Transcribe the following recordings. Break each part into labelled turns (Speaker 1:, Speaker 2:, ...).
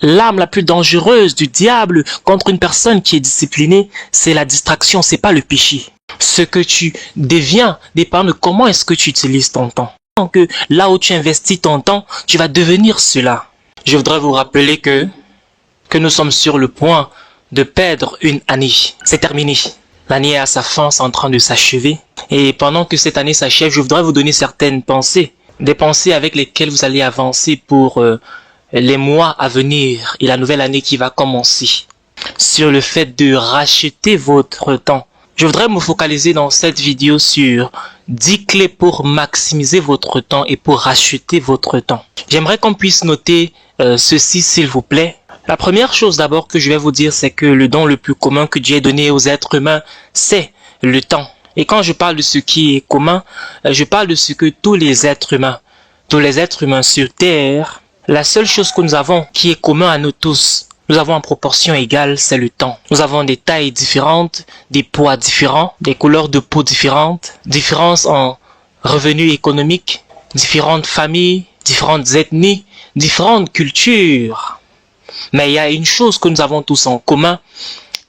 Speaker 1: l'arme la plus dangereuse du diable contre une personne qui est disciplinée, c'est la distraction, c'est pas le péché. Ce que tu deviens dépend de comment est-ce que tu utilises ton temps. Que là où tu investis ton temps, tu vas devenir cela. Je voudrais vous rappeler que nous sommes sur le point de perdre une année. C'est terminé. L'année est à sa fin, c'est en train de s'achever. Et pendant que cette année s'achève, je voudrais vous donner certaines pensées. Des pensées avec lesquelles vous allez avancer pour les mois à venir et la nouvelle année qui va commencer. Sur le fait de racheter votre temps. Je voudrais me focaliser dans cette vidéo sur 10 clés pour maximiser votre temps et pour racheter votre temps. J'aimerais qu'on puisse noter ceci s'il vous plaît. La première chose d'abord que je vais vous dire, c'est que le don le plus commun que Dieu a donné aux êtres humains, c'est le temps. Et quand je parle de ce qui est commun, je parle de ce que tous les êtres humains sur Terre, la seule chose que nous avons qui est commun à nous tous, nous avons en proportion égale, c'est le temps. Nous avons des tailles différentes, des poids différents, des couleurs de peau différentes, différences en revenus économiques, différentes familles, différentes ethnies, différentes cultures. Mais il y a une chose que nous avons tous en commun,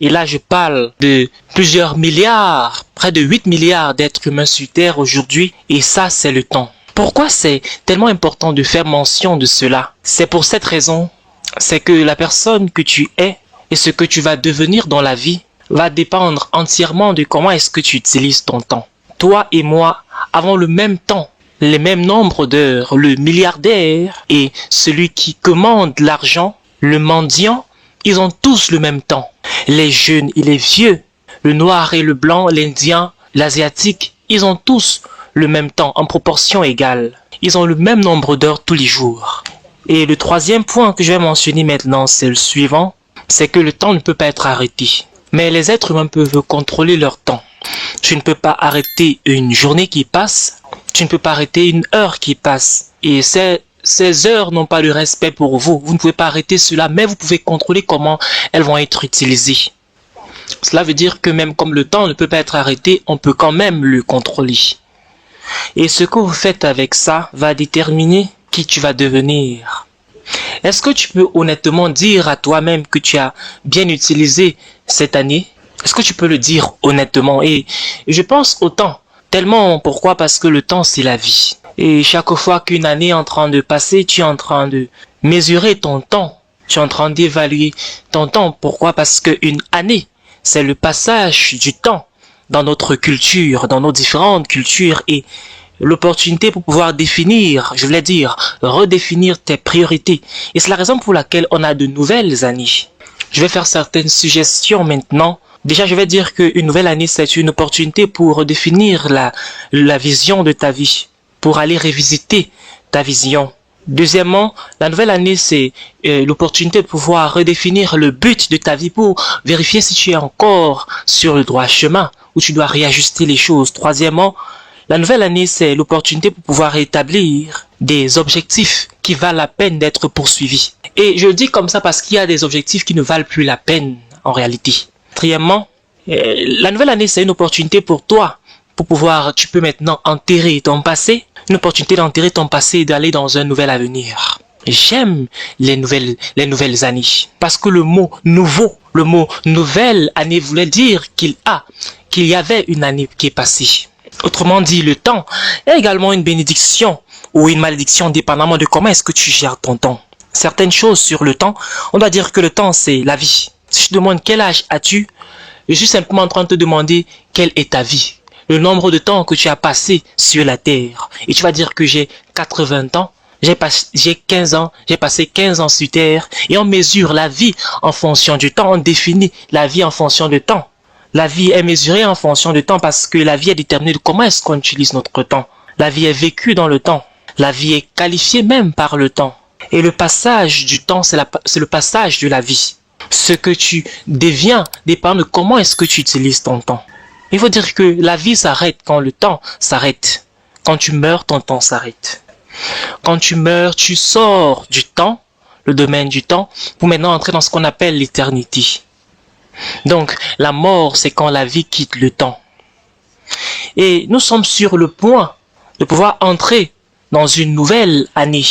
Speaker 1: et là je parle de plusieurs milliards, près de 8 milliards d'êtres humains sur Terre aujourd'hui, et ça c'est le temps. Pourquoi c'est tellement important de faire mention de cela? C'est pour cette raison, c'est que la personne que tu es et ce que tu vas devenir dans la vie va dépendre entièrement de comment est-ce que tu utilises ton temps. Toi et moi avons le même temps, les mêmes nombres d'heures. Le milliardaire et celui qui commande l'argent, le mendiant, ils ont tous le même temps. Les jeunes et les vieux, le noir et le blanc, l'indien, l'asiatique, ils ont tous le même temps en proportion égale. Ils ont le même nombre d'heures tous les jours. Et le troisième point que je vais mentionner maintenant, c'est le suivant, c'est que le temps ne peut pas être arrêté. Mais les êtres humains peuvent contrôler leur temps. Tu ne peux pas arrêter une journée qui passe, tu ne peux pas arrêter une heure qui passe. Et ces heures n'ont pas de respect pour vous. Vous ne pouvez pas arrêter cela, mais vous pouvez contrôler comment elles vont être utilisées. Cela veut dire que même comme le temps ne peut pas être arrêté, on peut quand même le contrôler. Et ce que vous faites avec ça va déterminer qui tu vas devenir. Est-ce que tu peux honnêtement dire à toi-même que tu as bien utilisé cette année? Est-ce que tu peux le dire honnêtement? Et je pense au temps. Tellement, pourquoi? Parce que le temps, c'est la vie. Et chaque fois qu'une année est en train de passer, tu es en train de mesurer ton temps. Tu es en train d'évaluer ton temps. Pourquoi? Parce qu'une année, c'est le passage du temps dans notre culture, dans nos différentes cultures et l'opportunité pour pouvoir définir, je voulais dire, redéfinir tes priorités. Et c'est la raison pour laquelle on a de nouvelles années. Je vais faire certaines suggestions maintenant. Déjà, je vais dire qu'une nouvelle année, c'est une opportunité pour redéfinir la vision de ta vie, pour aller revisiter ta vision. Deuxièmement, la nouvelle année, c'est l'opportunité de pouvoir redéfinir le but de ta vie pour vérifier si tu es encore sur le droit chemin ou tu dois réajuster les choses. Troisièmement, la nouvelle année, c'est l'opportunité pour pouvoir établir des objectifs qui valent la peine d'être poursuivis. Et je le dis comme ça parce qu'il y a des objectifs qui ne valent plus la peine en réalité. Quatrièmement, la nouvelle année, c'est une opportunité pour toi, pour pouvoir, tu peux maintenant enterrer ton passé, une opportunité d'enterrer ton passé et d'aller dans un nouvel avenir. J'aime les nouvelles années parce que le mot nouveau, le mot nouvelle année voulait dire qu'il y avait une année qui est passée. Autrement dit, le temps est également une bénédiction ou une malédiction dépendamment de comment est-ce que tu gères ton temps. Certaines choses sur le temps, on doit dire que le temps c'est la vie. Si je te demande quel âge as-tu, je suis simplement en train de te demander quelle est ta vie. Le nombre de temps que tu as passé sur la terre. Et tu vas dire que j'ai 80 ans, j'ai 15 ans, j'ai passé 15 ans sur terre. Et on mesure la vie en fonction du temps, on définit la vie en fonction du temps. La vie est mesurée en fonction du temps parce que la vie est déterminée de comment est-ce qu'on utilise notre temps. La vie est vécue dans le temps. La vie est qualifiée même par le temps. Et le passage du temps, c'est le passage de la vie. Ce que tu deviens dépend de comment est-ce que tu utilises ton temps. Il faut dire que la vie s'arrête quand le temps s'arrête. Quand tu meurs, ton temps s'arrête. Quand tu meurs, tu sors du temps, le domaine du temps, pour maintenant entrer dans ce qu'on appelle l'éternité. Donc, la mort, c'est quand la vie quitte le temps. Et nous sommes sur le point de pouvoir entrer dans une nouvelle année.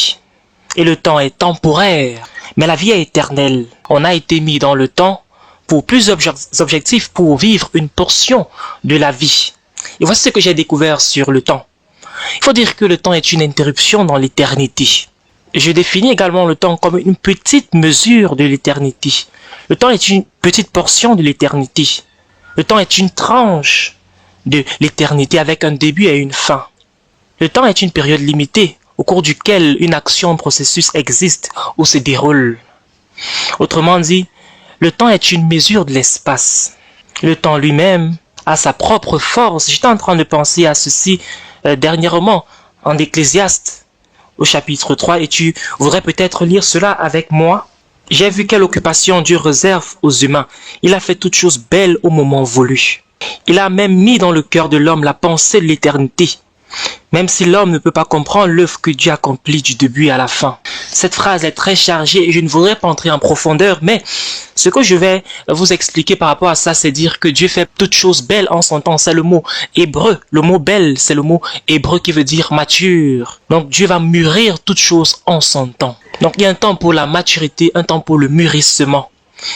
Speaker 1: et le temps est temporaire, mais la vie est éternelle. On a été mis dans le temps pour plusieurs objectifs pour vivre une portion de la vie. Et voici ce que j'ai découvert sur le temps. Il faut dire que le temps est une interruption dans l'éternité. Je définis également le temps comme une petite mesure de l'éternité. Le temps est une petite portion de l'éternité. Le temps est une tranche de l'éternité avec un début et une fin. Le temps est une période limitée au cours duquel une action, un processus existe ou se déroule. Autrement dit, le temps est une mesure de l'espace. Le temps lui-même a sa propre force. J'étais en train de penser à ceci dernièrement en Ecclésiaste au chapitre 3 et tu voudrais peut-être lire cela avec moi. J'ai vu quelle occupation Dieu réserve aux humains. Il a fait toutes choses belles au moment voulu. Il a même mis dans le cœur de l'homme la pensée de l'éternité. Même si l'homme ne peut pas comprendre l'œuvre que Dieu accomplit du début à la fin. Cette phrase est très chargée et je ne voudrais pas entrer en profondeur, mais ce que je vais vous expliquer par rapport à ça, c'est dire que Dieu fait toutes choses belles en son temps. C'est le mot hébreu. Le mot belle, c'est le mot hébreu qui veut dire mature. Donc Dieu va mûrir toutes choses en son temps. Donc il y a un temps pour la maturité, un temps pour le mûrissement.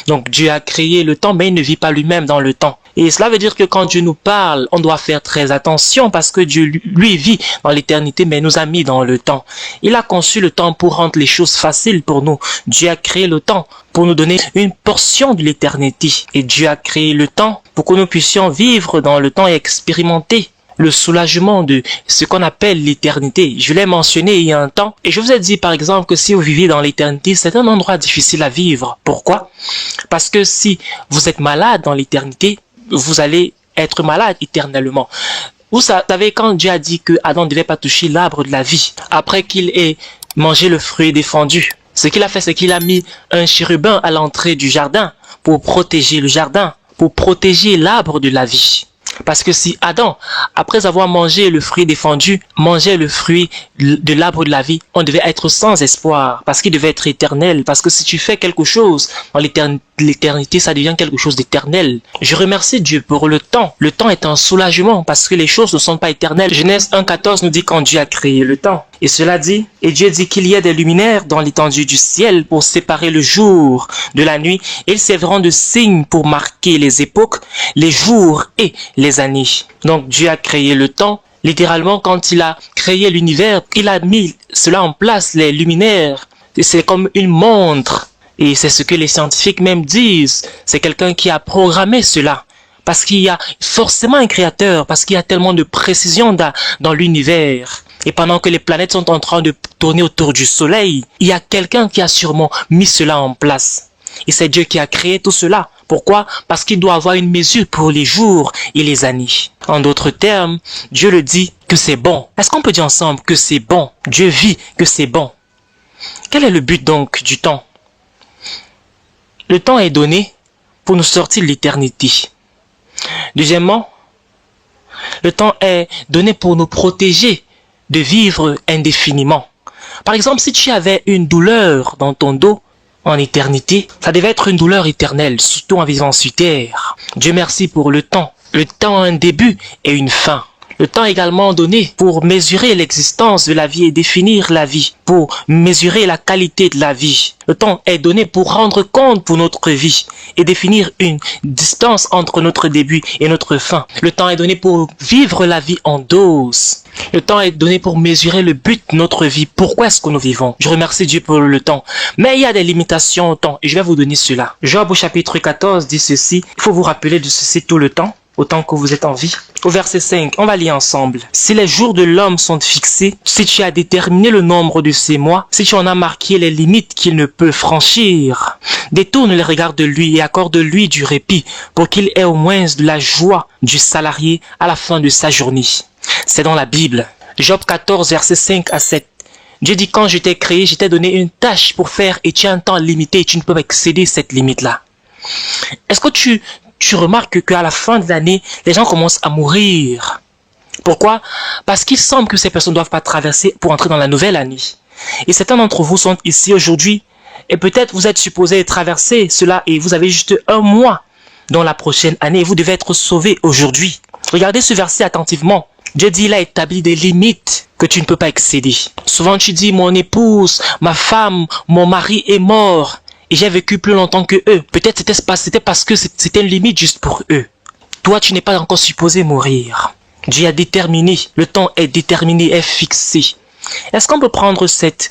Speaker 1: Donc Dieu a créé le temps, mais il ne vit pas lui-même dans le temps. Et cela veut dire que quand Dieu nous parle, on doit faire très attention parce que Dieu, lui, vit dans l'éternité, mais nous a mis dans le temps. Il a conçu le temps pour rendre les choses faciles pour nous. Dieu a créé le temps pour nous donner une portion de l'éternité. Et Dieu a créé le temps pour que nous puissions vivre dans le temps et expérimenter le soulagement de ce qu'on appelle l'éternité. Je l'ai mentionné il y a un temps et je vous ai dit par exemple que si vous vivez dans l'éternité, c'est un endroit difficile à vivre. Pourquoi? Parce que si vous êtes malade dans l'éternité, vous allez être malade éternellement. Vous savez quand Dieu a dit que Adam ne devait pas toucher l'arbre de la vie après qu'il ait mangé le fruit défendu. Ce qu'il a fait, c'est qu'il a mis un chérubin à l'entrée du jardin pour protéger le jardin, pour protéger l'arbre de la vie. Parce que si Adam, après avoir mangé le fruit défendu, mangeait le fruit de l'arbre de la vie, on devait être sans espoir, parce qu'il devait être éternel. Parce que si tu fais quelque chose dans l'éternité, ça devient quelque chose d'éternel. Je remercie Dieu pour le temps. Le temps est un soulagement, parce que les choses ne sont pas éternelles. Genèse 1,14 nous dit quand Dieu a créé le temps. Et cela dit, et Dieu dit qu'il y a des luminaires dans l'étendue du ciel pour séparer le jour de la nuit. Ils serviront de signes pour marquer les époques, les jours et les années. Donc Dieu a créé le temps. Littéralement, quand il a créé l'univers, il a mis cela en place, les luminaires. C'est comme une montre. Et c'est ce que les scientifiques même disent. C'est quelqu'un qui a programmé cela. Parce qu'il y a forcément un créateur, parce qu'il y a tellement de précision dans l'univers. Et pendant que les planètes sont en train de tourner autour du soleil, il y a quelqu'un qui a sûrement mis cela en place. Et c'est Dieu qui a créé tout cela. Pourquoi? Parce qu'il doit avoir une mesure pour les jours et les années. En d'autres termes, Dieu le dit que c'est bon. Est-ce qu'on peut dire ensemble que c'est bon? Dieu vit que c'est bon. Quel est le but donc du temps? Le temps est donné pour nous sortir de l'éternité. Deuxièmement, le temps est donné pour nous protéger de vivre indéfiniment. Par exemple, si tu avais une douleur dans ton dos en éternité, ça devait être une douleur éternelle, surtout en vivant sur terre. Dieu merci pour le temps. Le temps a un début et une fin. Le temps est également donné pour mesurer l'existence de la vie et définir la vie, pour mesurer la qualité de la vie. Le temps est donné pour rendre compte pour notre vie et définir une distance entre notre début et notre fin. Le temps est donné pour vivre la vie en dose. Le temps est donné pour mesurer le but de notre vie. Pourquoi est-ce que nous vivons? Je remercie Dieu pour le temps. Mais il y a des limitations au temps et je vais vous donner cela. Job au chapitre 14 dit ceci. Il faut vous rappeler de ceci tout le temps, autant que vous êtes en vie. Au verset 5, on va lire ensemble. Si les jours de l'homme sont fixés, si tu as déterminé le nombre de ses mois, si tu en as marqué les limites qu'il ne peut franchir, détourne les regards de lui et accorde-lui du répit pour qu'il ait au moins de la joie du salarié à la fin de sa journée. C'est dans la Bible. Job 14, verset 5 à 7. Dieu dit, quand je t'ai créé, je t'ai donné une tâche pour faire et tu as un temps limité et tu ne peux pas excéder cette limite-là. Est-ce que tu remarques qu'à la fin de l'année, les gens commencent à mourir? Pourquoi? Parce qu'il semble que ces personnes ne doivent pas traverser pour entrer dans la nouvelle année. Et certains d'entre vous sont ici aujourd'hui et peut-être vous êtes supposés traverser cela et vous avez juste un mois dans la prochaine année et vous devez être sauvés aujourd'hui. Regardez ce verset attentivement. Dieu dit, il a établi des limites que tu ne peux pas excéder. Souvent tu dis, mon épouse, ma femme, mon mari est mort et j'ai vécu plus longtemps que eux. Peut-être c'était parce que c'était une limite juste pour eux. Toi, tu n'es pas encore supposé mourir. Dieu a déterminé, le temps est déterminé, est fixé. Est-ce qu'on peut prendre cette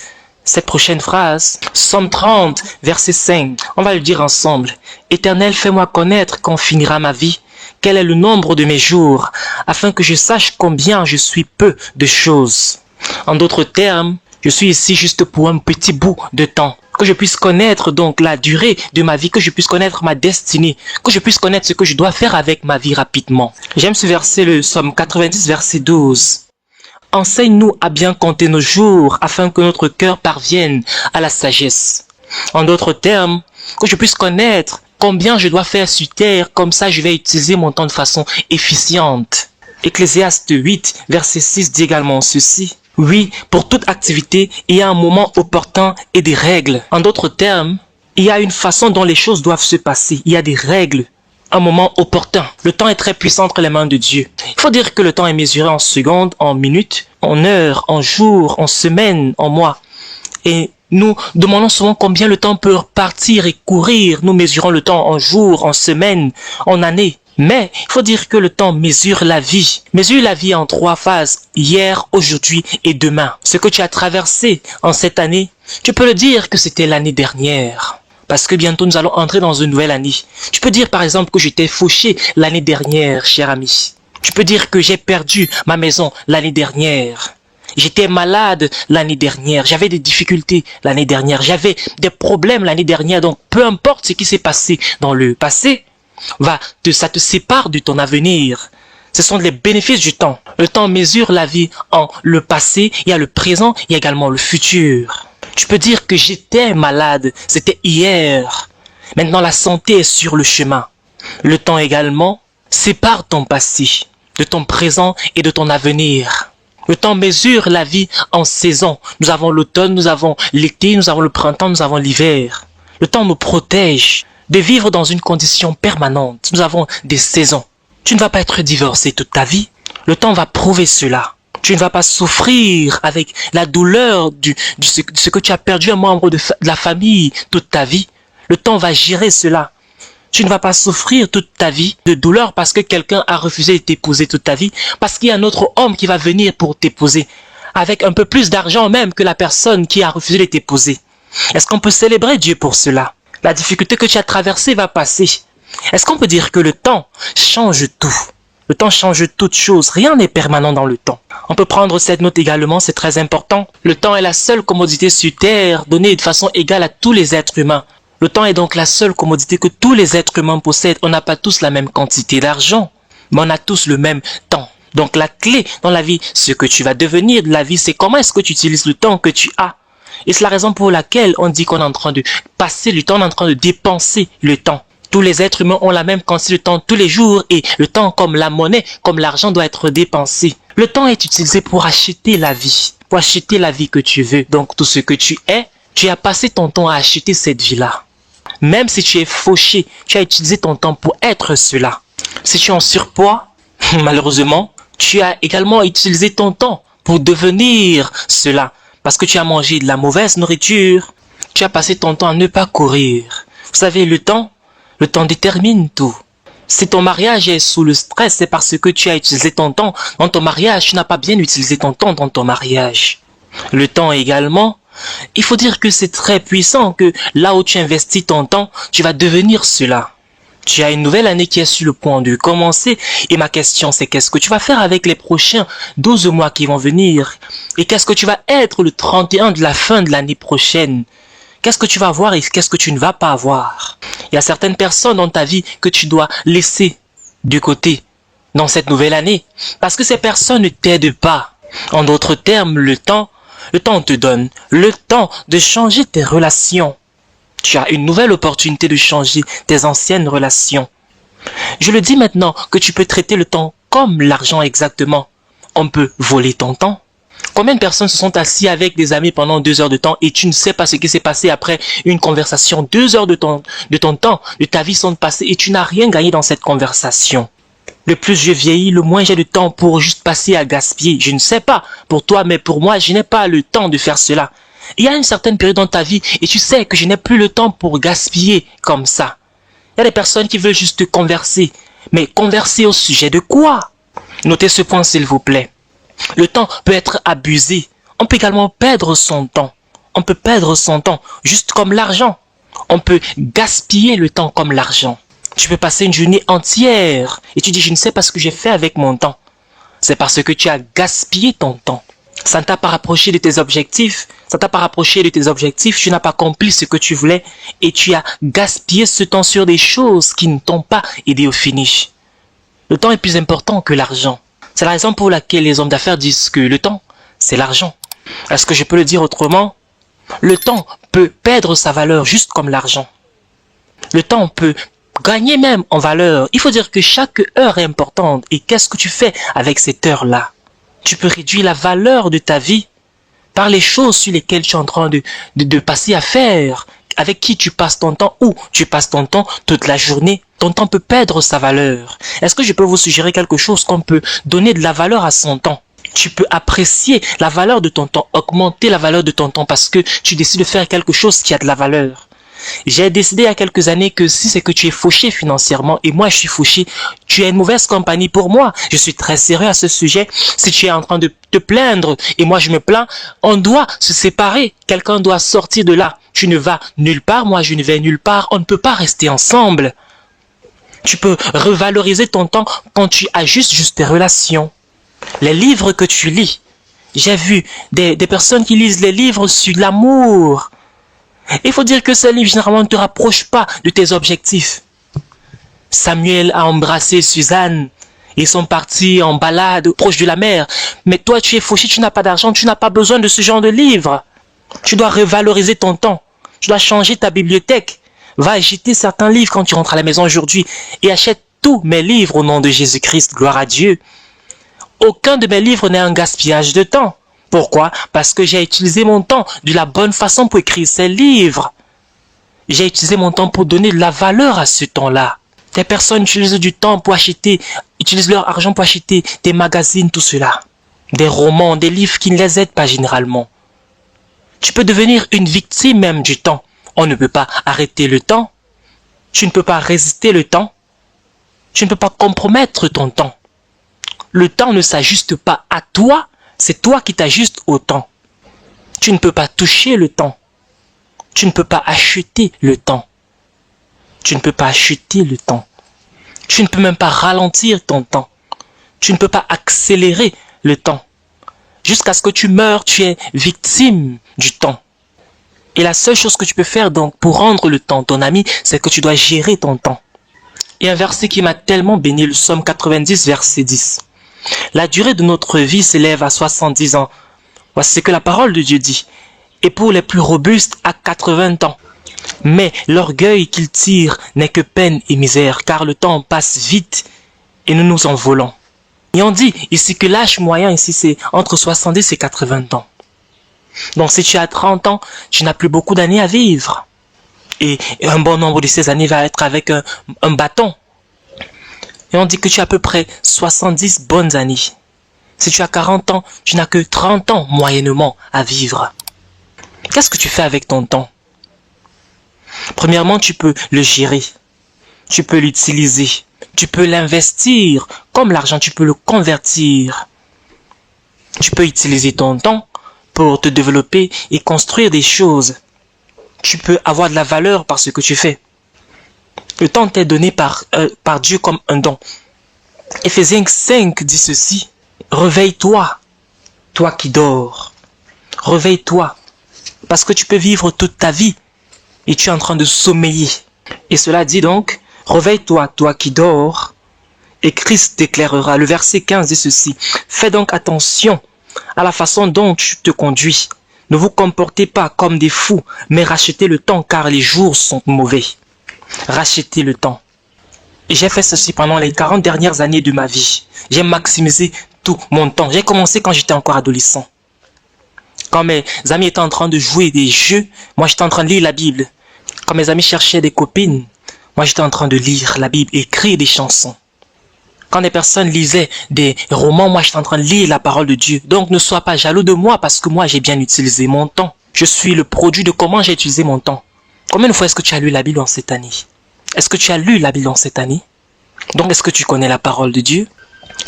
Speaker 1: prochaine phrase? Psaume 30, verset 5. On va le dire ensemble. Éternel, fais-moi connaître quand finira ma vie. Quel est le nombre de mes jours, afin que je sache combien je suis peu de choses. En d'autres termes, je suis ici juste pour un petit bout de temps. Que je puisse connaître donc la durée de ma vie, que je puisse connaître ma destinée, que je puisse connaître ce que je dois faire avec ma vie rapidement. J'aime ce verset, le Psaume 90, verset 12. Enseigne-nous à bien compter nos jours, afin que notre cœur parvienne à la sagesse. En d'autres termes, que je puisse connaître combien je dois faire sur terre, comme ça je vais utiliser mon temps de façon efficiente. Ecclésiaste 8, verset 6 dit également ceci. Oui, pour toute activité, il y a un moment opportun et des règles. En d'autres termes, il y a une façon dont les choses doivent se passer. Il y a des règles. Un moment opportun. Le temps est très puissant entre les mains de Dieu. Il faut dire que le temps est mesuré en secondes, en minutes, en heures, en jours, en semaines, en mois. Et nous demandons souvent combien le temps peut partir et courir. Nous mesurons le temps en jours, en semaines, en années. Mais il faut dire que le temps mesure la vie. Mesure la vie en 3 phases. Hier, aujourd'hui et demain. Ce que tu as traversé en cette année, tu peux le dire que c'était l'année dernière. Parce que bientôt nous allons entrer dans une nouvelle année. Tu peux dire par exemple que j'étais fauché l'année dernière, cher ami. Tu peux dire que j'ai perdu ma maison l'année dernière. J'étais malade l'année dernière, j'avais des difficultés l'année dernière, j'avais des problèmes l'année dernière. Donc peu importe ce qui s'est passé dans le passé, ça te sépare de ton avenir. Ce sont les bénéfices du temps. Le temps mesure la vie en le passé, il y a le présent, il y a également le futur. Tu peux dire que j'étais malade, c'était hier. Maintenant la santé est sur le chemin. Le temps également sépare ton passé de ton présent et de ton avenir. Le temps mesure la vie en saisons. Nous avons l'automne, nous avons l'été, nous avons le printemps, nous avons l'hiver. Le temps nous protège de vivre dans une condition permanente. Nous avons des saisons. Tu ne vas pas être divorcé toute ta vie. Le temps va prouver cela. Tu ne vas pas souffrir avec la douleur de ce que tu as perdu un membre de la famille toute ta vie. Le temps va gérer cela. Tu ne vas pas souffrir toute ta vie de douleur parce que quelqu'un a refusé de t'épouser toute ta vie, parce qu'il y a un autre homme qui va venir pour t'épouser, avec un peu plus d'argent même que la personne qui a refusé de t'épouser. Est-ce qu'on peut célébrer Dieu pour cela? La difficulté que tu as traversée va passer. Est-ce qu'on peut dire que le temps change tout? Le temps change toute chose, rien n'est permanent dans le temps. On peut prendre cette note également, c'est très important. Le temps est la seule commodité sur terre, donnée de façon égale à tous les êtres humains. Le temps est donc la seule commodité que tous les êtres humains possèdent. On n'a pas tous la même quantité d'argent, mais on a tous le même temps. Donc la clé dans la vie, ce que tu vas devenir de la vie, c'est comment est-ce que tu utilises le temps que tu as. Et c'est la raison pour laquelle on dit qu'on est en train de passer le temps, on est en train de dépenser le temps. Tous les êtres humains ont la même quantité de temps tous les jours et le temps comme la monnaie, comme l'argent doit être dépensé. Le temps est utilisé pour acheter la vie que tu veux. Donc tout ce que tu es, tu as passé ton temps à acheter cette vie-là. Même si tu es fauché, tu as utilisé ton temps pour être cela. Si tu es en surpoids, malheureusement, tu as également utilisé ton temps pour devenir cela. Parce que tu as mangé de la mauvaise nourriture, tu as passé ton temps à ne pas courir. Vous savez, le temps détermine tout. Si ton mariage est sous le stress, c'est parce que tu as utilisé ton temps dans ton mariage. Tu n'as pas bien utilisé ton temps dans ton mariage. Le temps également, il faut dire que c'est très puissant, que là où tu investis ton temps, tu vas devenir cela. Tu as une nouvelle année qui est sur le point de commencer et ma question c'est qu'est-ce que tu vas faire avec les prochains 12 mois qui vont venir? Et qu'est-ce que tu vas être le 31 de la fin de l'année prochaine? Qu'est-ce que tu vas avoir et qu'est-ce que tu ne vas pas avoir? Il y a certaines personnes dans ta vie que tu dois laisser de côté dans cette nouvelle année parce que ces personnes ne t'aident pas. En d'autres termes, le temps te donne le temps de changer tes relations. Tu as une nouvelle opportunité de changer tes anciennes relations. Je le dis maintenant que tu peux traiter le temps comme l'argent exactement. On peut voler ton temps. Combien de personnes se sont assis avec des amis pendant 2 heures de temps et tu ne sais pas ce qui s'est passé après une conversation? 2 heures de ton temps, de ta vie sont passées et tu n'as rien gagné dans cette conversation. Le plus je vieillis, le moins j'ai de temps pour juste passer à gaspiller. Je ne sais pas pour toi, mais pour moi, je n'ai pas le temps de faire cela. Il y a une certaine période dans ta vie et tu sais que je n'ai plus le temps pour gaspiller comme ça. Il y a des personnes qui veulent juste converser. Mais converser au sujet de quoi? Notez ce point s'il vous plaît. Le temps peut être abusé. On peut également perdre son temps. On peut perdre son temps, juste comme l'argent. On peut gaspiller le temps comme l'argent. Tu peux passer une journée entière et tu dis je ne sais pas ce que j'ai fait avec mon temps. C'est parce que tu as gaspillé ton temps. Ça ne t'a pas rapproché de tes objectifs. Ça ne t'a pas rapproché de tes objectifs. Tu n'as pas accompli ce que tu voulais et tu as gaspillé ce temps sur des choses qui ne t'ont pas aidé au finish. Le temps est plus important que l'argent. C'est la raison pour laquelle les hommes d'affaires disent que le temps, c'est l'argent. Est-ce que je peux le dire autrement? Le temps peut perdre sa valeur juste comme l'argent. Le temps peut gagner même en valeur. Il faut dire que chaque heure est importante. Et qu'est-ce que tu fais avec cette heure-là? Tu peux réduire la valeur de ta vie par les choses sur lesquelles tu es en train de passer à faire. Avec qui tu passes ton temps, où tu passes ton temps toute la journée. Ton temps peut perdre sa valeur. Est-ce que je peux vous suggérer quelque chose qu'on peut donner de la valeur à son temps? Tu peux apprécier la valeur de ton temps, augmenter la valeur de ton temps parce que tu décides de faire quelque chose qui a de la valeur. J'ai décidé il y a quelques années que si c'est que tu es fauché financièrement et moi je suis fauché, tu es une mauvaise compagnie pour moi. Je suis très sérieux à ce sujet. Si tu es en train de te plaindre et moi je me plains, on doit se séparer. Quelqu'un doit sortir de là. Tu ne vas nulle part, moi je ne vais nulle part. On ne peut pas rester ensemble. Tu peux revaloriser ton temps quand tu ajustes juste tes relations. Les livres que tu lis. J'ai vu des personnes qui lisent les livres sur l'amour. Il faut dire que ces livres généralement ne te rapprochent pas de tes objectifs. Samuel a embrassé Suzanne. Ils sont partis en balade proche de la mer. Mais toi tu es fauché, tu n'as pas d'argent, tu n'as pas besoin de ce genre de livres. Tu dois revaloriser ton temps. Tu dois changer ta bibliothèque. Va acheter certains livres quand tu rentres à la maison aujourd'hui et achète tous mes livres au nom de Jésus-Christ, gloire à Dieu. Aucun de mes livres n'est un gaspillage de temps. Pourquoi? Parce que j'ai utilisé mon temps de la bonne façon pour écrire ces livres. J'ai utilisé mon temps pour donner de la valeur à ce temps-là. Des personnes utilisent du temps pour acheter, utilisent leur argent pour acheter des magazines, tout cela. Des romans, des livres qui ne les aident pas généralement. Tu peux devenir une victime même du temps. On ne peut pas arrêter le temps. Tu ne peux pas résister le temps. Tu ne peux pas compromettre ton temps. Le temps ne s'ajuste pas à toi, c'est toi qui t'ajustes au temps. Tu ne peux pas toucher le temps. Tu ne peux pas acheter le temps. Tu ne peux pas acheter le temps. Tu ne peux même pas ralentir ton temps. Tu ne peux pas accélérer le temps. Jusqu'à ce que tu meurs, tu es victime du temps. Et la seule chose que tu peux faire donc pour rendre le temps ton ami, c'est que tu dois gérer ton temps. Et un verset qui m'a tellement béni, le Psaume 90, verset 10. La durée de notre vie s'élève à 70 ans. Voici ce que la parole de Dieu dit. Et pour les plus robustes, à 80 ans. Mais l'orgueil qu'ils tirent n'est que peine et misère, car le temps passe vite et nous nous envolons. Et on dit ici que l'âge moyen ici c'est entre 70 et 80 ans. Donc si tu as 30 ans, tu n'as plus beaucoup d'années à vivre. Et un bon nombre de ces années va être avec un bâton. Et on dit que tu as à peu près 70 bonnes années. Si tu as 40 ans, tu n'as que 30 ans moyennement à vivre. Qu'est-ce que tu fais avec ton temps? Premièrement, tu peux le gérer. Tu peux l'utiliser. Tu peux l'investir. Comme l'argent, tu peux le convertir. Tu peux utiliser ton temps pour te développer et construire des choses. Tu peux avoir de la valeur par ce que tu fais. Le temps t'est donné par Dieu comme un don. Éphésiens 5 dit ceci. Réveille-toi, toi qui dors. Réveille-toi. Parce que tu peux vivre toute ta vie et tu es en train de sommeiller. Et cela dit donc, réveille-toi, toi qui dors, et Christ t'éclairera. Le verset 15 dit ceci. Fais donc attention à la façon dont tu te conduis. Ne vous comportez pas comme des fous, mais rachetez le temps car les jours sont mauvais. Racheter le temps. Et j'ai fait ceci pendant les 40 dernières années de ma vie. J'ai maximisé tout mon temps. J'ai commencé quand j'étais encore adolescent. Quand mes amis étaient en train de jouer des jeux, moi j'étais en train de lire la Bible. Quand mes amis cherchaient des copines, moi j'étais en train de lire la Bible, écrire des chansons. Quand des personnes lisaient des romans, moi j'étais en train de lire la parole de Dieu. Donc ne sois pas jaloux de moi parce que moi j'ai bien utilisé mon temps. Je suis le produit de comment j'ai utilisé mon temps. Combien de fois est-ce que tu as lu la Bible en cette année? Est-ce que tu as lu la Bible en cette année? Donc est-ce que tu connais la parole de Dieu?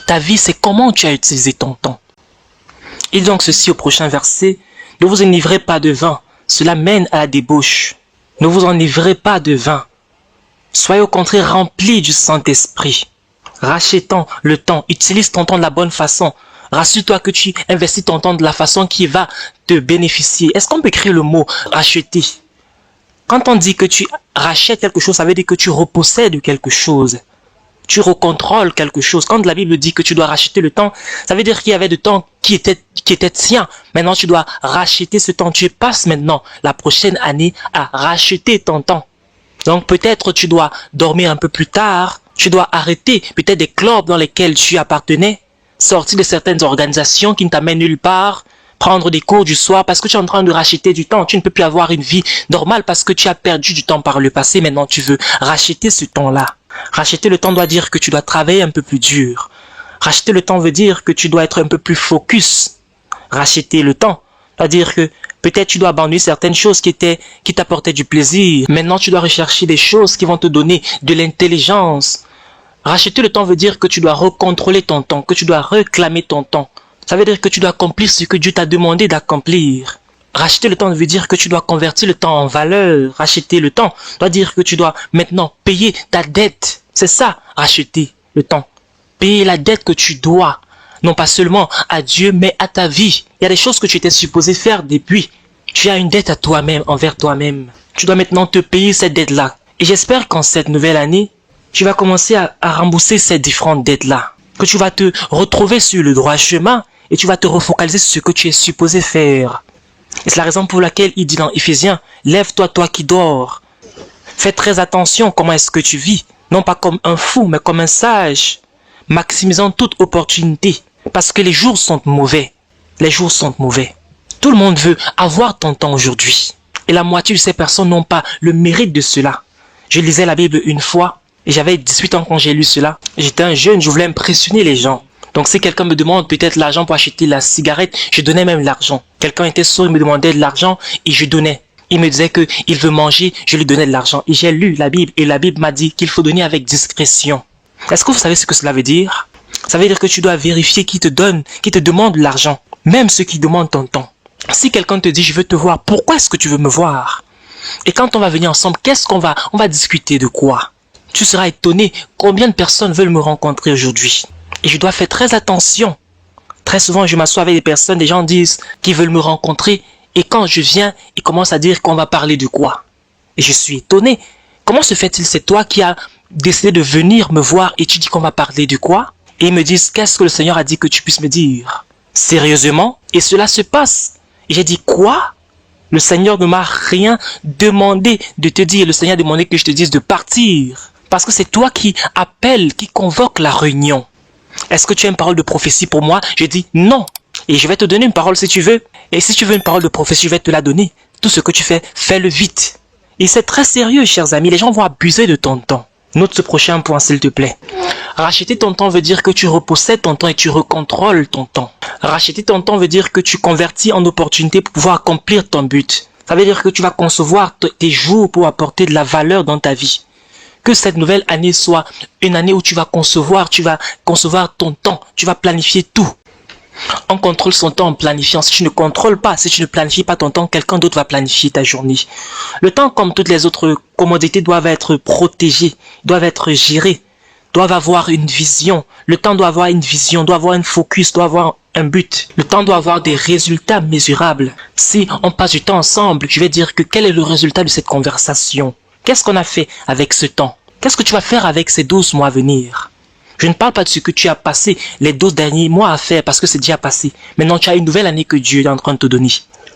Speaker 1: Ta vie, c'est comment tu as utilisé ton temps. Et donc ceci au prochain verset, ne vous enivrez pas de vin, cela mène à la débauche. Ne vous enivrez pas de vin. Soyez au contraire remplis du Saint-Esprit. Rachète le temps, utilise ton temps de la bonne façon. Rassure-toi que tu investis ton temps de la façon qui va te bénéficier. Est-ce qu'on peut écrire le mot racheter? Quand on dit que tu rachètes quelque chose, ça veut dire que tu repossèdes quelque chose. Tu recontrôles quelque chose. Quand la Bible dit que tu dois racheter le temps, ça veut dire qu'il y avait du temps qui était tien. Maintenant, tu dois racheter ce temps. Tu passes maintenant la prochaine année à racheter ton temps. Donc peut-être tu dois dormir un peu plus tard. Tu dois arrêter peut-être des clubs dans lesquels tu appartenais. Sortir de certaines organisations qui ne t'amènent nulle part. Prendre des cours du soir parce que tu es en train de racheter du temps. Tu ne peux plus avoir une vie normale parce que tu as perdu du temps par le passé. Maintenant, tu veux racheter ce temps-là. Racheter le temps doit dire que tu dois travailler un peu plus dur. Racheter le temps veut dire que tu dois être un peu plus focus. Racheter le temps doit dire que peut-être tu dois abandonner certaines choses qui t'apportaient du plaisir. Maintenant, tu dois rechercher des choses qui vont te donner de l'intelligence. Racheter le temps veut dire que tu dois recontrôler ton temps, que tu dois réclamer ton temps. Ça veut dire que tu dois accomplir ce que Dieu t'a demandé d'accomplir. Racheter le temps veut dire que tu dois convertir le temps en valeur. Racheter le temps doit dire que tu dois maintenant payer ta dette. C'est ça, racheter le temps. Payer la dette que tu dois. Non pas seulement à Dieu, mais à ta vie. Il y a des choses que tu étais supposé faire depuis. Tu as une dette à toi-même, envers toi-même. Tu dois maintenant te payer cette dette-là. Et j'espère qu'en cette nouvelle année, tu vas commencer à rembourser ces différentes dettes-là. Que tu vas te retrouver sur le droit chemin et tu vas te refocaliser sur ce que tu es supposé faire. Et c'est la raison pour laquelle il dit dans Éphésiens, lève-toi, toi qui dors. Fais très attention comment est-ce que tu vis. Non pas comme un fou, mais comme un sage. Maximisant toute opportunité. Parce que les jours sont mauvais. Les jours sont mauvais. Tout le monde veut avoir ton temps aujourd'hui. Et la moitié de ces personnes n'ont pas le mérite de cela. Je lisais la Bible une fois. Et j'avais 18 ans quand j'ai lu cela. J'étais un jeune, je voulais impressionner les gens. Donc si quelqu'un me demande peut-être l'argent pour acheter la cigarette, je donnais même l'argent. Quelqu'un était sourd, il me demandait de l'argent et je donnais. Il me disait qu'il veut manger, je lui donnais de l'argent. Et j'ai lu la Bible et la Bible m'a dit qu'il faut donner avec discrétion. Est-ce que vous savez ce que cela veut dire? Ça veut dire que tu dois vérifier qui te donne, qui te demande l'argent. Même ceux qui demandent ton temps. Si quelqu'un te dit je veux te voir, pourquoi est-ce que tu veux me voir? Et quand on va venir ensemble, on va discuter de quoi? Tu seras étonné combien de personnes veulent me rencontrer aujourd'hui. Et je dois faire très attention. Très souvent, je m'assois avec des personnes, des gens disent qu'ils veulent me rencontrer. Et quand je viens, ils commencent à dire qu'on va parler de quoi. Et je suis étonné. Comment se fait-il, c'est toi qui as décidé de venir me voir et tu dis qu'on va parler de quoi? Et ils me disent, qu'est-ce que le Seigneur a dit que tu puisses me dire? Sérieusement? Et cela se passe. Et j'ai dit, quoi? Le Seigneur ne m'a rien demandé de te dire. Le Seigneur a demandé que je te dise de partir. Parce que c'est toi qui appelle, qui convoque la réunion. Est-ce que tu as une parole de prophétie pour moi? Je dis non. Et je vais te donner une parole si tu veux. Et si tu veux une parole de prophétie, je vais te la donner. Tout ce que tu fais, fais-le vite. Et c'est très sérieux, chers amis. Les gens vont abuser de ton temps. Note ce prochain point, s'il te plaît. Racheter ton temps veut dire que tu repossèdes ton temps et tu recontrôles ton temps. Racheter ton temps veut dire que tu convertis en opportunité pour pouvoir accomplir ton but. Ça veut dire que tu vas concevoir tes jours pour apporter de la valeur dans ta vie. Que cette nouvelle année soit une année où tu vas concevoir ton temps, tu vas planifier tout. On contrôle son temps en planifiant. Si tu ne contrôles pas, si tu ne planifies pas ton temps, quelqu'un d'autre va planifier ta journée. Le temps, comme toutes les autres commodités, doivent être protégés, doivent être gérés, doivent avoir une vision. Le temps doit avoir une vision, doit avoir un focus, doit avoir un but. Le temps doit avoir des résultats mesurables. Si on passe du temps ensemble, je vais dire que quel est le résultat de cette conversation? Qu'est-ce qu'on a fait avec ce temps? Qu'est-ce que tu vas faire avec ces 12 mois à venir? Je ne parle pas de ce que tu as passé les 12 derniers mois à faire parce que c'est déjà passé. Maintenant, tu as une nouvelle année que Dieu est en train de te donner.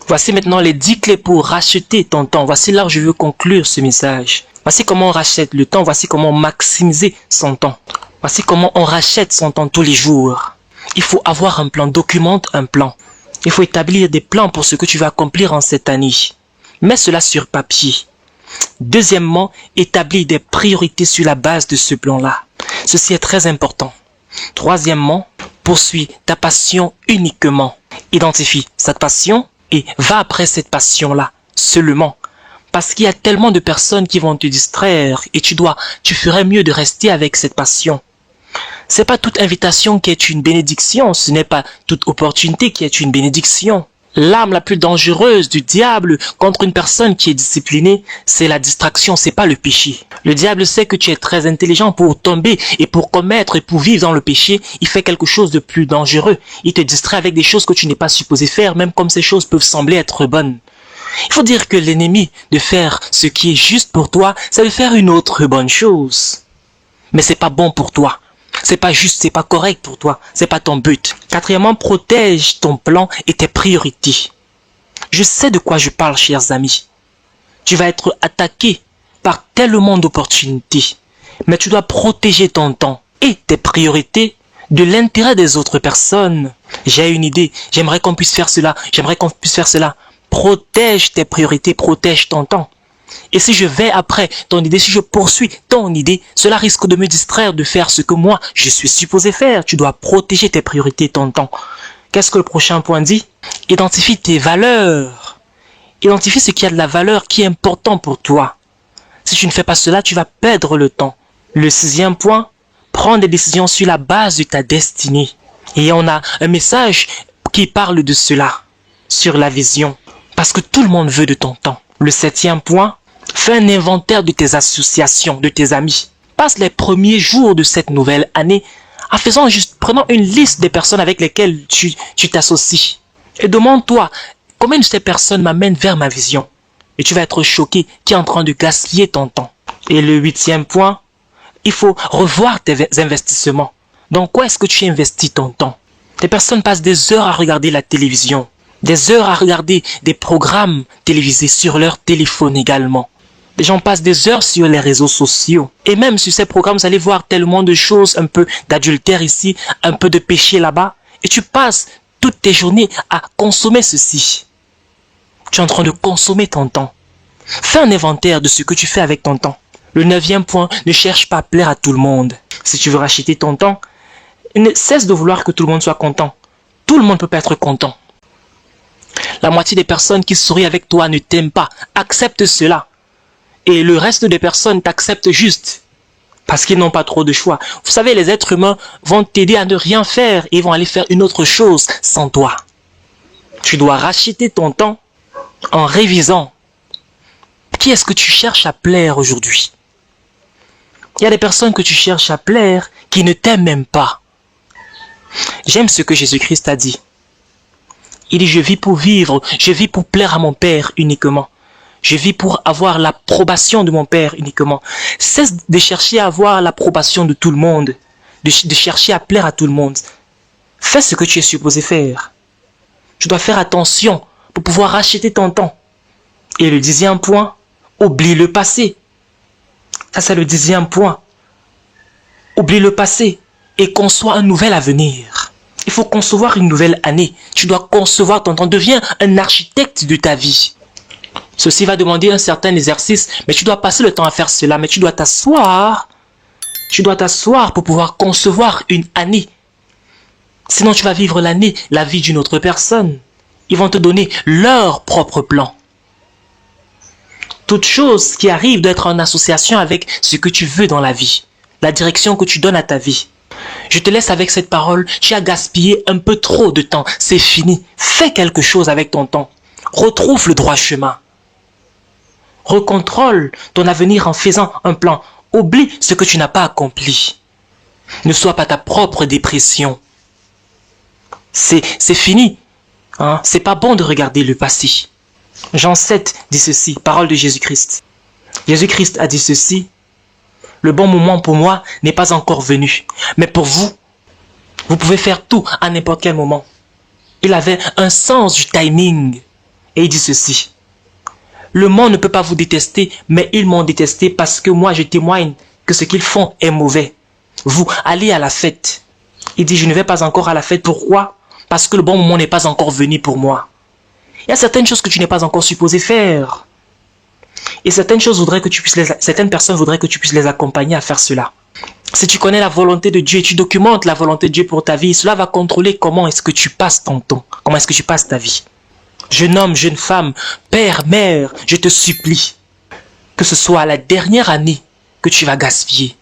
Speaker 1: Voici maintenant les 10 clés pour racheter ton temps. Voici là où je veux conclure ce message. Voici comment on rachète le temps. Voici comment maximiser son temps. Voici comment on rachète son temps tous les jours. Il faut avoir un plan. Documente un plan. Il faut établir des plans pour ce que tu vas accomplir en cette année. Mets cela sur papier. Deuxièmement, établis des priorités sur la base de ce plan-là. Ceci est très important. Troisièmement, poursuis ta passion uniquement. Identifie cette passion et va après cette passion-là seulement. Parce qu'il y a tellement de personnes qui vont te distraire et tu ferais mieux de rester avec cette passion. C'est pas toute invitation qui est une bénédiction, ce n'est pas toute opportunité qui est une bénédiction. L'arme la plus dangereuse du diable contre une personne qui est disciplinée, c'est la distraction, c'est pas le péché. Le diable sait que tu es très intelligent pour tomber et pour commettre et pour vivre dans le péché. Il fait quelque chose de plus dangereux. Il te distrait avec des choses que tu n'es pas supposé faire, même comme ces choses peuvent sembler être bonnes. Il faut dire que l'ennemi de faire ce qui est juste pour toi, c'est de faire une autre bonne chose. Mais c'est pas bon pour toi. C'est pas juste, c'est pas correct pour toi, c'est pas ton but. Quatrièmement, protège ton plan et tes priorités. Je sais de quoi je parle, chers amis. Tu vas être attaqué par tellement d'opportunités, mais tu dois protéger ton temps et tes priorités de l'intérêt des autres personnes. J'ai une idée, j'aimerais qu'on puisse faire cela, Protège tes priorités, protège ton temps. Et si je vais après ton idée, si je poursuis ton idée, cela risque de me distraire de faire ce que moi, je suis supposé faire. Tu dois protéger tes priorités, ton temps. Qu'est-ce que le prochain point dit? Identifie tes valeurs. Identifie ce qui a de la valeur, qui est important pour toi. Si tu ne fais pas cela, tu vas perdre le temps. Le sixième point, prends des décisions sur la base de ta destinée. Et on a un message qui parle de cela, sur la vision. Parce que tout le monde veut de ton temps. Le septième point, fais un inventaire de tes associations, de tes amis. Passe les premiers jours de cette nouvelle année en prenant une liste des personnes avec lesquelles tu t'associes. Et demande-toi, combien de ces personnes m'amènent vers ma vision? Et tu vas être choqué qui est en train de gaspiller ton temps. Et le huitième point, il faut revoir tes investissements. Dans quoi est-ce que tu investis ton temps? Des personnes passent des heures à regarder la télévision. Des heures à regarder des programmes télévisés sur leur téléphone également. Les gens passent des heures sur les réseaux sociaux. Et même sur ces programmes, vous allez voir tellement de choses, un peu d'adultère ici, un peu de péché là-bas. Et tu passes toutes tes journées à consommer ceci. Tu es en train de consommer ton temps. Fais un inventaire de ce que tu fais avec ton temps. Le neuvième point, ne cherche pas à plaire à tout le monde. Si tu veux racheter ton temps, ne cesse de vouloir que tout le monde soit content. Tout le monde ne peut pas être content. La moitié des personnes qui sourient avec toi ne t'aiment pas. Accepte cela. Et le reste des personnes t'acceptent juste. Parce qu'ils n'ont pas trop de choix. Vous savez, les êtres humains vont t'aider à ne rien faire et vont aller faire une autre chose sans toi. Tu dois racheter ton temps en révisant. Qui est-ce que tu cherches à plaire aujourd'hui? Il y a des personnes que tu cherches à plaire qui ne t'aiment même pas. J'aime ce que Jésus-Christ a dit. Il dit, je vis pour vivre, je vis pour plaire à mon Père uniquement. Je vis pour avoir l'approbation de mon Père uniquement. Cesse de chercher à avoir l'approbation de tout le monde, de chercher à plaire à tout le monde. Fais ce que tu es supposé faire. Tu dois faire attention pour pouvoir racheter ton temps. Et le dixième point, oublie le passé. Ça, c'est le dixième point. Oublie le passé et conçois un nouvel avenir. Il faut concevoir une nouvelle année. Tu dois concevoir ton temps. Deviens un architecte de ta vie. Ceci va demander un certain exercice, mais tu dois passer le temps à faire cela. Mais tu dois t'asseoir. Tu dois t'asseoir pour pouvoir concevoir une année. Sinon, tu vas vivre l'année, la vie d'une autre personne. Ils vont te donner leur propre plan. Toute chose qui arrive doit être en association avec ce que tu veux dans la vie. La direction que tu donnes à ta vie. Je te laisse avec cette parole. Tu as gaspillé un peu trop de temps. C'est fini. Fais quelque chose avec ton temps. Retrouve le droit chemin. Recontrôle ton avenir en faisant un plan. Oublie ce que tu n'as pas accompli. Ne sois pas ta propre dépression. C'est fini. Hein? C'est pas bon de regarder le passé. Jean 7 dit ceci, parole de Jésus-Christ. Jésus-Christ a dit ceci. Le bon moment pour moi n'est pas encore venu. Mais pour vous, vous pouvez faire tout à n'importe quel moment. Il avait un sens du timing. Et il dit ceci. Le monde ne peut pas vous détester, mais ils m'ont détesté parce que moi je témoigne que ce qu'ils font est mauvais. Vous allez à la fête. Il dit, je ne vais pas encore à la fête. Pourquoi? Parce que le bon moment n'est pas encore venu pour moi. Il y a certaines choses que tu n'es pas encore supposé faire. Et certaines personnes voudraient que tu puisses les accompagner à faire cela. Si tu connais la volonté de Dieu et tu documentes la volonté de Dieu pour ta vie, cela va contrôler comment est-ce que tu passes ton temps, comment est-ce que tu passes ta vie. Jeune homme, jeune femme, père, mère, je te supplie que ce soit la dernière année que tu vas gaspiller.